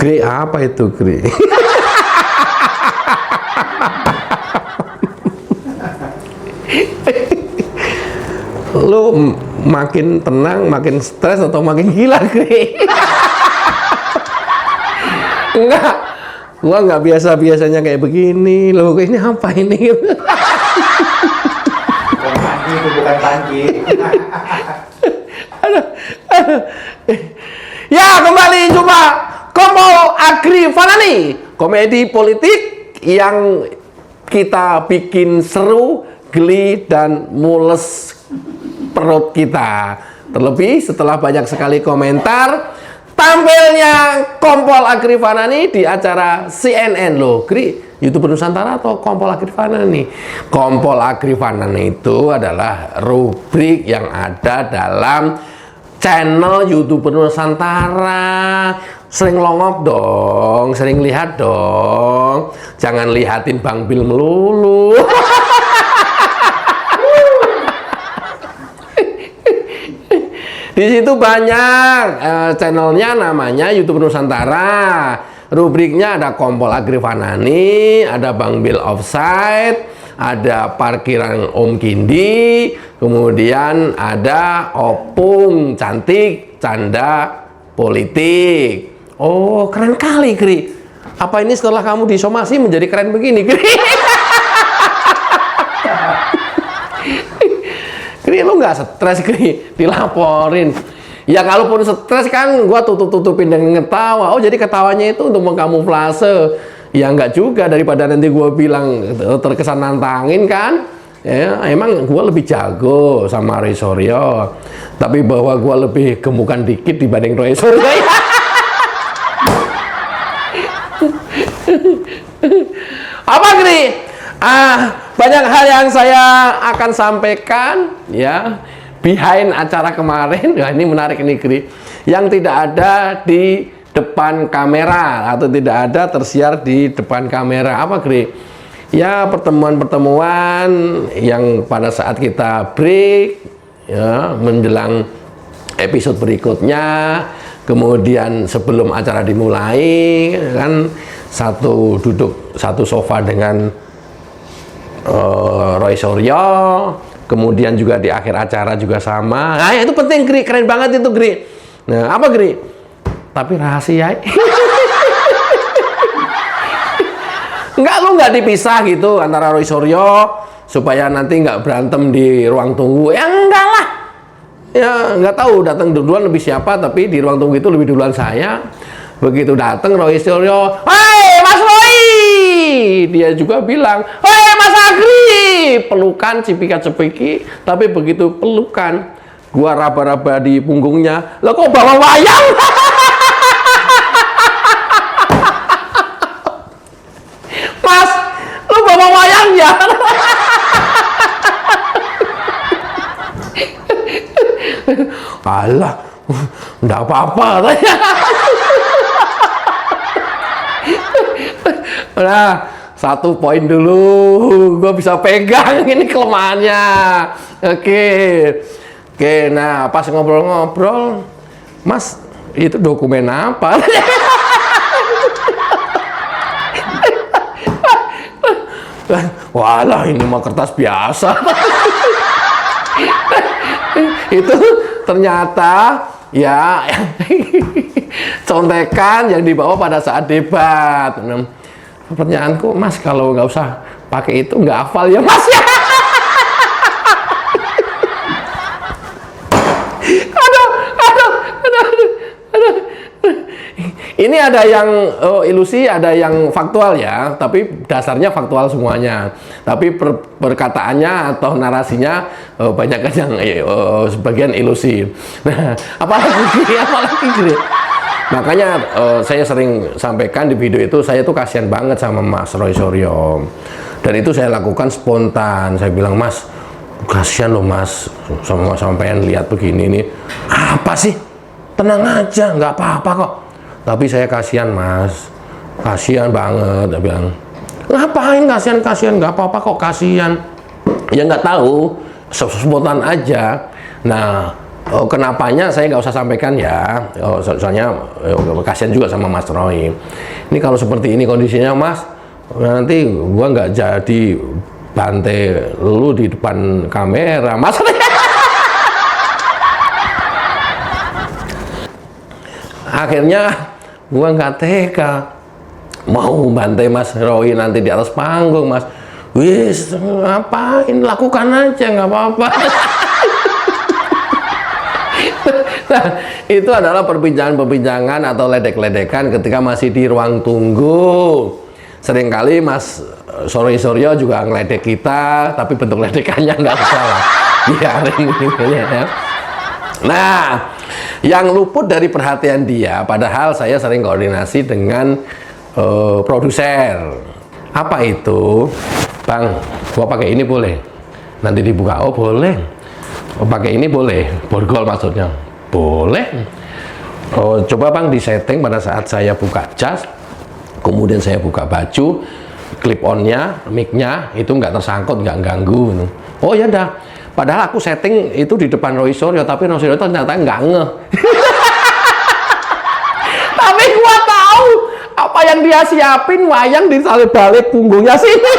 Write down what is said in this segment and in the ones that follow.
Gri, apa itu Gri? Lu makin tenang, makin stres atau makin gila, Gri? Enggak, gua nggak biasa-biasanya kayak begini. Loh, ini apa ini? Panji itu bukan Panji. Ya, kembali jumpa Kompol Agri Fanani, komedi politik yang kita bikin seru, geli, dan mules perut kita. Terlebih setelah banyak sekali komentar tampilnya Kompol Agri Fanani di acara CNN. Loh, Gri, YouTuber Nusantara atau Kompol Agri Fanani? Kompol Agri Fanani itu adalah rubrik yang ada dalam channel YouTuber Nusantara. Sering longok dong, sering lihat dong. Jangan lihatin Bang Bil melulu. Di situ banyak channelnya, namanya YouTuber Nusantara. Rubriknya ada Kompol Agri Fanani, ada Bang Bil Offside, ada Parkiran Om Kindi, kemudian ada Opung Cantik Canda Politik. Oh, keren kali, Gri. Apa ini setelah kamu disomasi menjadi keren begini, Gri? Gri, lu nggak stres, Gri? Dilaporin. Ya, kalaupun stres kan gua tutup-tutupin dengan ketawa. Oh, jadi ketawanya itu untuk mengkamuflase. Ya nggak juga, daripada nanti gue bilang terkesan nantangin kan. Ya, emang gue lebih jago sama Roy Suryo, tapi bahwa gue lebih gemukan dikit dibanding Roy Suryo. Apa, Gri? Banyak hal yang saya akan sampaikan ya behind acara kemarin. Nah, ini menarik nih, Gri, yang tidak ada di depan kamera atau tidak ada tersiar di depan kamera. Apa, Gri? Ya, pertemuan-pertemuan yang pada saat kita break ya, menjelang episode berikutnya, kemudian sebelum acara dimulai kan duduk satu sofa dengan Roy Suryo, kemudian juga di akhir acara juga sama. Nah, itu penting, Gri, keren banget itu, Gri. Nah, apa, Gri? Tapi rahasia. Enggak, lu nggak dipisah gitu antara Roy Suryo supaya nanti nggak berantem di ruang tunggu. Ya enggak lah. Ya nggak tahu datang duluan lebih siapa, tapi di ruang tunggu itu lebih duluan saya. Begitu datang Roy Suryo, "Hei Mas Roy!" Dia juga bilang, "Hei Mas Agri!" Pelukan cipika-cepiki, tapi begitu pelukan, gua raba-raba di punggungnya. Lah, kok bawa wayang? Mas, lu bawa wayang ya? Alah, enggak apa-apa. Nah, 1 poin dulu, gue bisa pegang ini kelemahannya. Oke, nah pas ngobrol-ngobrol, Mas, itu dokumen apa? Walah, ini mah kertas biasa. Itu ternyata ya contekan yang dibawa pada saat debat. Pertanyaanku, Mas, kalau nggak usah pakai itu nggak hafal ya, Mas ya? Aduh. Ini ada yang ilusi, ada yang faktual ya, tapi dasarnya faktual semuanya. Tapi perkataannya atau narasinya banyak kan yang sebagian ilusi. Nah, apalagi Gri? Makanya saya sering sampaikan di video itu, saya tuh kasihan banget sama Mas Roy Suryo. Dan itu saya lakukan spontan. Saya bilang, "Mas, kasihan loh Mas, sampean lihat begini nih. Apa sih? Tenang aja, nggak apa-apa kok. Tapi saya kasihan, Mas. Kasihan banget." Dia bilang, "Ngapain kasihan? Nggak apa-apa kok, kasihan." Ya nggak tahu, spontan aja. Nah, kenapanya saya nggak usah sampaikan ya. Soalnya kasihan juga sama Mas Roy. Ini kalau seperti ini kondisinya Mas, nanti gua nggak jadi bantai lu di depan kamera, Mas. Akhirnya gua nggak tega mau bantai Mas Roy nanti di atas panggung, Mas. Wis, ngapain? Lakukan aja, nggak apa-apa. Nah, itu adalah perbincangan-perbincangan atau ledek-ledekan ketika masih di ruang tunggu. Seringkali Mas Suryo juga ngeledek kita, tapi bentuk ledekannya nggak salah. Biarin gitu ya. Nah, yang luput dari perhatian dia, padahal saya sering koordinasi dengan produser. Apa itu? Bang, gua pakai ini boleh? Nanti dibuka, oh boleh. Oh, pakai ini boleh? Borgol maksudnya? Boleh. Oh, coba Bang disetting pada saat saya buka jas, kemudian saya buka baju, clip on-nya, mic-nya itu nggak tersangkut, nggak ganggu. Oh ya dah. Padahal aku setting itu di depan Roy Suryo, tapi Roy Suryo ternyata nggak ngeh. Tapi gua tahu apa yang dia siapin, wayang di balik punggungnya sini.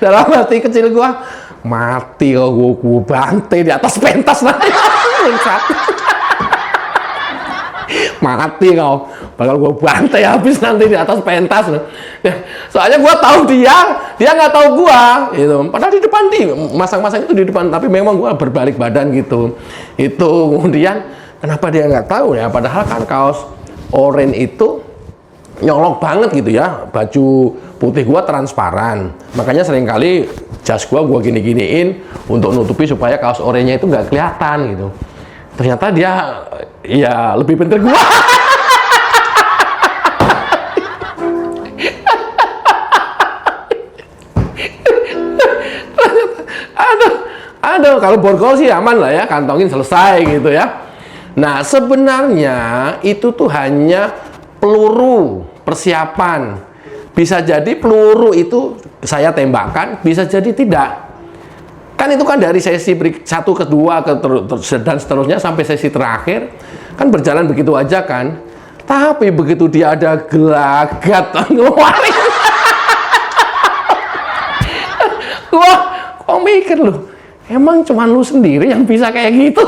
dalam hati kecil gua, mati kok gua bantai di atas pentas nanti. Mati kau, bakal gua bantai habis nanti di atas pentas. Soalnya gua tahu dia nggak tahu gua, itu. Padahal di depan masang-masang itu di depan, tapi memang gua berbalik badan gitu. Itu kemudian kenapa dia nggak tahu ya? Padahal kan kaos oranye itu nyolok banget gitu ya, baju putih gua transparan, makanya seringkali jas gua gini-giniin untuk nutupi supaya kaos oranye itu nggak kelihatan gitu. Ternyata dia ya lebih pintar gua. aduh, kalau borgol sih aman lah ya, kantongin selesai gitu ya. Nah, sebenarnya itu tuh hanya peluru persiapan. Bisa jadi peluru itu saya tembakkan, bisa jadi tidak. Kan itu kan dari sesi 1 ke 2 dan seterusnya sampai sesi terakhir kan berjalan begitu aja kan. Tapi begitu dia ada gelagat ngeluarin. Wah, kok mikir lu? Emang cuman lu sendiri yang bisa kayak gitu?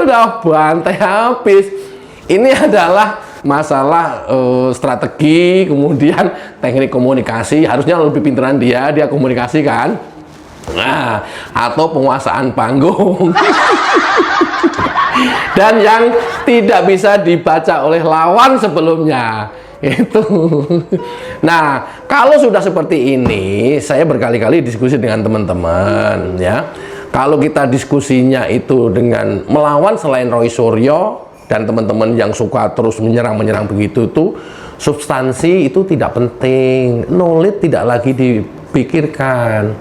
Udah bantai habis. Ini adalah masalah strategi, kemudian teknik komunikasi. Harusnya lebih pinteran dia komunikasi kan. Nah, atau penguasaan panggung. Dan yang tidak bisa dibaca oleh lawan sebelumnya itu. Nah, kalau sudah seperti ini, saya berkali-kali diskusi dengan teman-teman ya. Kalau kita diskusinya itu dengan melawan selain Roy Suryo dan teman-teman yang suka terus menyerang begitu tuh, substansi itu tidak penting, knowledge tidak lagi dipikirkan.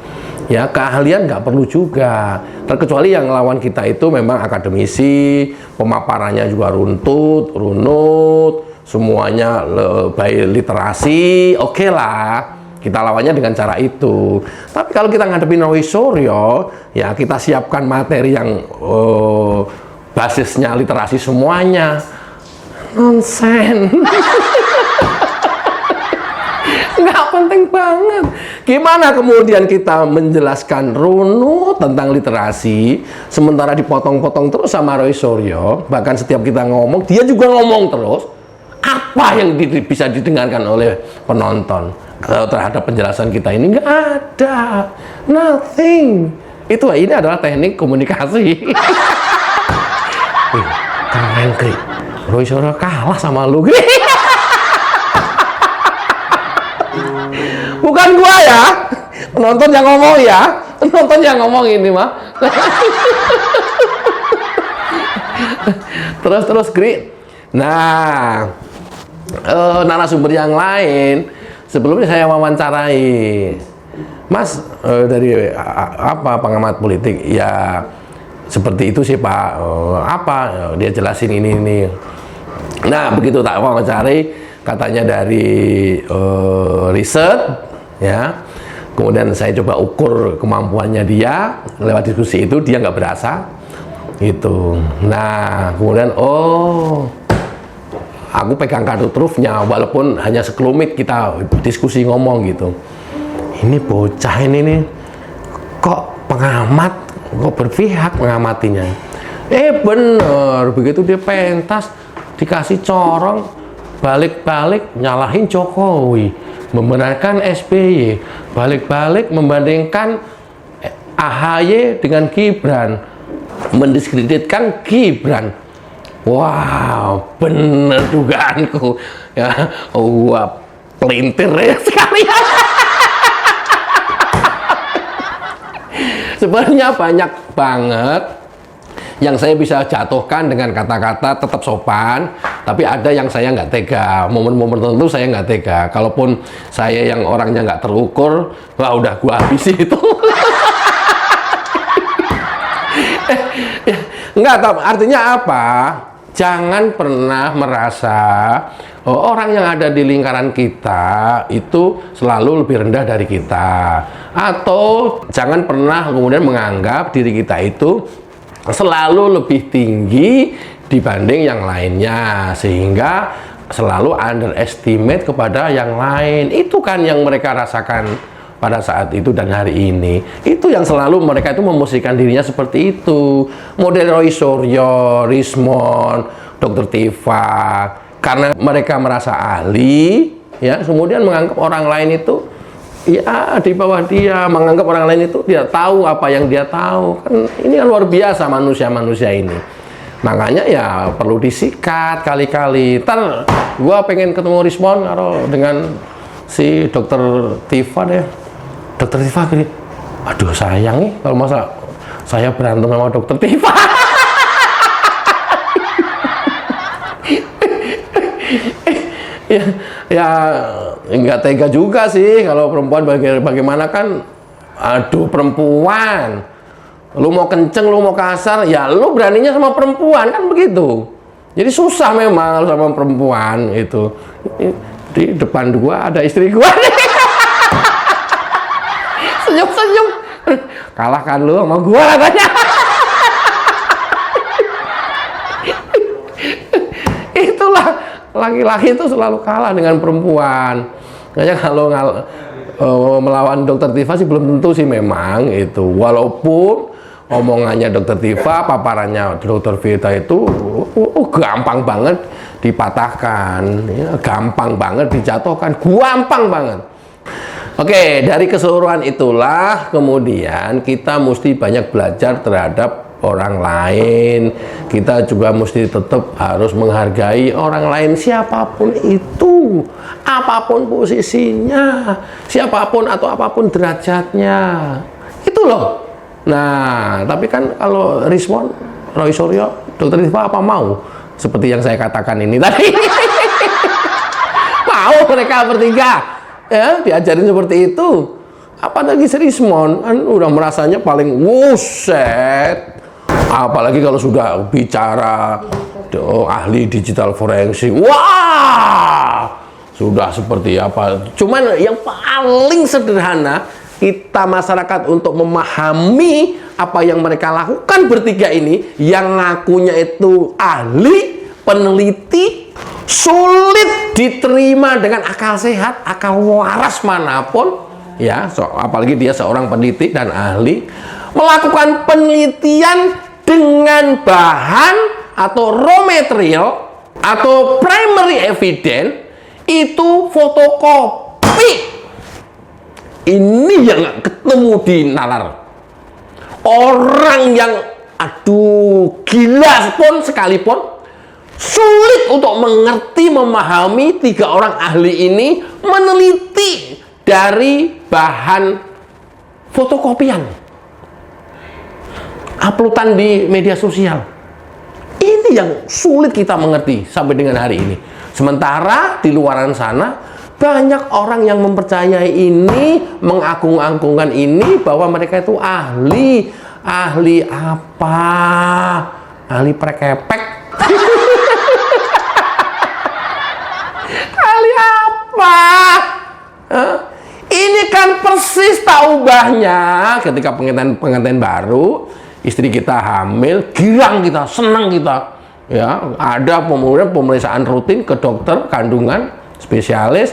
Ya, keahlian nggak perlu juga. Terkecuali yang lawan kita itu memang akademisi, pemaparannya juga runut, semuanya by literasi, oke lah. Kita lawannya dengan cara itu. Tapi kalau kita ngadepin Roy Suryo, ya kita siapkan materi yang basisnya literasi semuanya. Nonsen. Nggak penting banget. Gimana kemudian kita menjelaskan runut tentang literasi, sementara dipotong-potong terus sama Roy Suryo, bahkan setiap kita ngomong, dia juga ngomong terus. Apa yang bisa didengarkan oleh penonton terhadap penjelasan kita ini? Nggak ada, nothing. Ini adalah teknik komunikasi. Keren, Kri. Roy Suryo kalah sama lu, Kri. Bukan gua ya, penonton yang ngomong ya, penonton yang ngomong ini mah. Terus, Kri. Nah, narasumber yang lain sebelumnya saya wawancarai, Mas, dari apa pengamat politik ya seperti itu sih Pak, dia jelasin ini Nah, begitu tak wawancari, katanya dari riset, ya. Kemudian saya coba ukur kemampuannya dia lewat diskusi itu, dia nggak berasa, gitu. Nah, kemudian aku pegang kartu trufnya, walaupun hanya sekelumit kita diskusi ngomong gitu. Ini bocah ini nih, kok pengamat, kok berpihak mengamatinya. Bener, begitu dia pentas, dikasih corong, balik-balik nyalahin Jokowi, membenarkan SBY, balik-balik membandingkan AHY dengan Gibran, mendiskreditkan Gibran. Wow, bener dugaanku ya. Wah, pelintir ya sekali. Sebenarnya banyak banget yang saya bisa jatuhkan dengan kata-kata tetap sopan, tapi ada yang saya nggak tega. Momen-momen tertentu saya nggak tega. Kalaupun saya yang orangnya nggak terukur, wah udah gua habisi itu. Nggak, artinya apa? Jangan pernah merasa orang yang ada di lingkaran kita itu selalu lebih rendah dari kita. Atau jangan pernah kemudian menganggap diri kita itu selalu lebih tinggi dibanding yang lainnya, sehingga selalu underestimate kepada yang lain. Itu kan yang mereka rasakan pada saat itu dan hari ini. Itu yang selalu mereka itu memosisikan dirinya seperti itu. Model Roy Suryo, Rismond, Dr. Tifa, karena mereka merasa ahli, ya, kemudian menganggap orang lain itu ya di bawah dia, menganggap orang lain itu tidak tahu apa yang dia tahu. Kan ini kan luar biasa manusia-manusia ini. Makanya ya perlu disikat kali-kali. Ntar gua pengen ketemu Rismond dengan si Dokter Tifa deh. Dokter Tifa gini, aduh sayang nih kalau masa saya berantem sama Dokter Tifa. ya nggak tega juga sih kalau perempuan bagaimana kan. Aduh, perempuan, lu mau kenceng, lu mau kasar, ya lu beraninya sama perempuan kan begitu. Jadi susah memang sama perempuan itu. Di depan gua ada istri gua nih. Senyum-senyum, kalahkan lu sama gua katanya. Itulah, laki-laki itu selalu kalah dengan perempuan. Makanya kalau melawan Dokter Tifa sih belum tentu sih memang itu. Walaupun omongannya Dokter Tifa, paparannya Dokter Vita itu gampang banget dipatahkan, ya, gampang banget dijatuhkan, gampang banget. Oke, dari keseluruhan itulah kemudian kita mesti banyak belajar terhadap orang lain. Kita juga mesti tetap harus menghargai orang lain, siapapun itu, apapun posisinya, siapapun atau apapun derajatnya. Itu loh. Nah, tapi kan kalau Rismond, Roy Suryo, Dokter Tifa apa mau? Seperti yang saya katakan ini tadi. Mau mereka bertiga, ya, diajarin seperti itu. Apalagi si Rismond kan udah merasanya paling wuset. Apalagi kalau sudah bicara ahli digital forensik. Wah, sudah seperti apa. Cuman yang paling sederhana kita masyarakat untuk memahami apa yang mereka lakukan bertiga ini, yang ngakunya itu ahli, peneliti, sulit diterima dengan akal sehat, akal waras manapun, ya, apalagi dia seorang peneliti dan ahli, melakukan penelitian dengan bahan atau raw material atau primary evidence itu fotokopi. Ini yang nggak ketemu di nalar. Orang yang aduh gila pun sekalipun sulit untuk mengerti, memahami tiga orang ahli ini meneliti dari bahan fotokopian, uploadan di media sosial. Ini yang sulit kita mengerti sampai dengan hari ini. Sementara di luaran sana banyak orang yang mempercayai ini, mengagung-agungkan ini, bahwa mereka itu ahli. Ahli apa? Ahli prekepek. Pak. Ini kan persis tak ubahnya ketika pengantin baru, istri kita hamil, girang kita, senang kita. Ya, ada pemeriksaan rutin ke dokter kandungan spesialis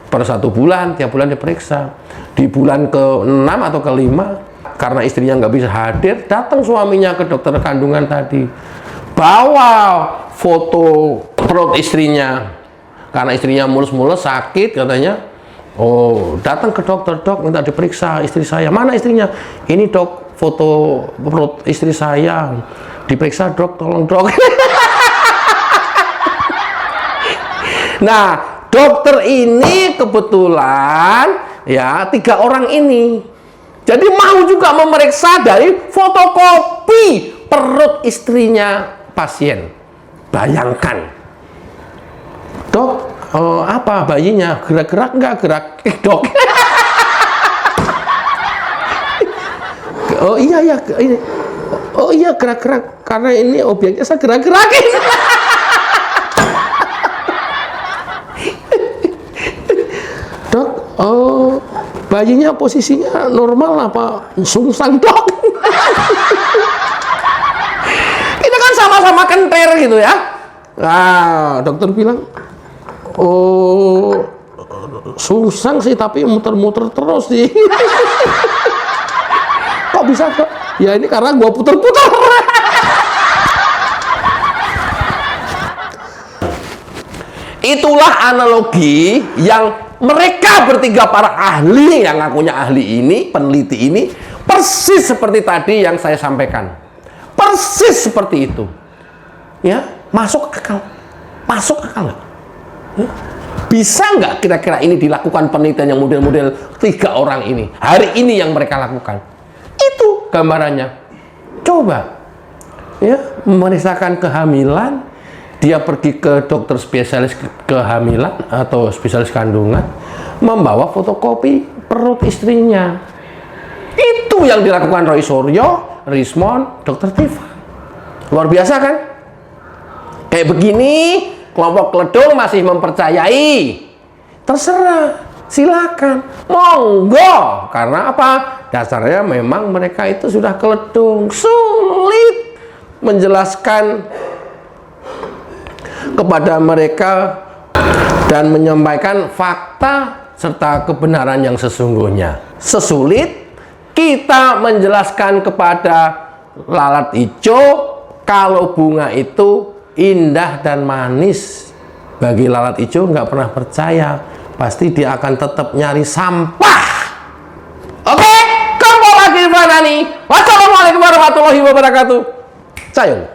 per 1 bulan, tiap bulan diperiksa. Di bulan ke-6 atau ke-5, karena istrinya nggak bisa hadir, datang suaminya ke dokter kandungan tadi, bawa foto perut istrinya, karena istrinya mulus-mulus sakit katanya. Oh, datang ke dokter, dok minta diperiksa istri saya. Mana istrinya? Ini dok, foto perut istri saya. Diperiksa dok, tolong dok. Nah, dokter ini kebetulan ya 3 orang ini. Jadi mau juga memeriksa dari fotokopi perut istrinya pasien. Bayangkan, dok, apa bayinya gerak-gerak nggak? Gerak, dok. Oh iya ya, oh iya gerak-gerak karena ini obyeknya saya gerak-gerakin. Dok, oh bayinya posisinya normal apa sungsang, dok? Kita kan sama-sama kenter gitu ya. Nah, dokter bilang, oh sungsang sih tapi muter-muter terus sih. Kok bisa, dok? Ya ini karena gua puter-puter. Itulah analogi yang mereka bertiga para ahli yang ngakunya ahli ini, peneliti ini, persis seperti tadi yang saya sampaikan. Persis seperti itu. Ya, masuk akal. Masuk akal nggak? Ya. Bisa nggak kira-kira ini dilakukan penelitian yang model-model 3 orang ini? Hari ini yang mereka lakukan. Itu gambarannya. Coba. Ya, memeriksakan kehamilan, dia pergi ke dokter spesialis kehamilan atau spesialis kandungan, membawa fotokopi perut istrinya. Itu yang dilakukan Roy Suryo, Rismond, Dr. Tifa. Luar biasa kan? Kayak begini, kelompok Kledung masih mempercayai. Terserah, silakan, monggo. Karena apa? Dasarnya memang mereka itu sudah Kledung. Sulit menjelaskan kepada mereka dan menyampaikan fakta serta kebenaran yang sesungguhnya. Sesulit kita menjelaskan kepada lalat hijau kalau bunga itu indah dan manis. Bagi lalat hijau nggak pernah percaya, pasti dia akan tetap nyari sampah. Oke, kembali lagi Fanani. Wassalamualaikum warahmatullahi wabarakatuh. Sayang.